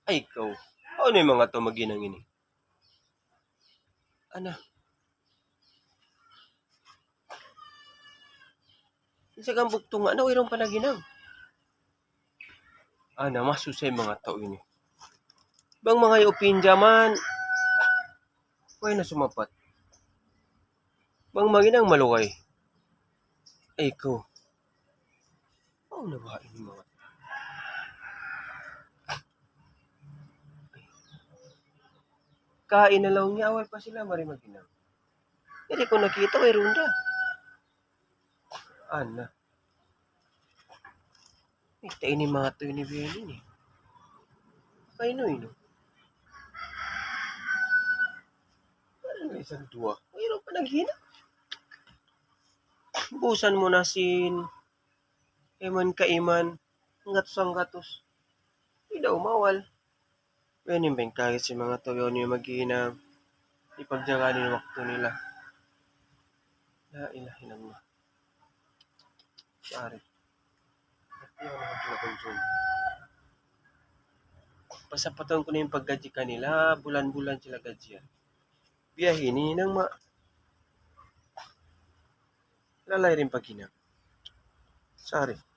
Ay ikaw, ano yung mga to maginang ini? Ana, isa kang bugtong nga na, wayroong panaginang. Ana, masusay mga tao ini. Bang mga opinja man, way na sumapat. Bang maginang maluway. Ay ikaw, ano na ba ini mga kain na lang niya, awal pa sila mari maginang. Hindi ko nakita, may runda. Ana, ita ini mga to ini Benin eh. Kaino ino? Ano isang dua? Mayroon pa naghina. Busan mo na sin Eman ka iman, gatos ang gatos. Di daw mawal. Yan yung bengkayit si mga to, yun yung maghihina. Ipagjagaan yung wakto nila. La ilaha illallah. Sorry. Yan ang pagkakonsume. Pasapatan ko na yung paggadji kanila, bulan-bulan sila gadjian. Biyahini nang lalay rin paghinang. Sorry.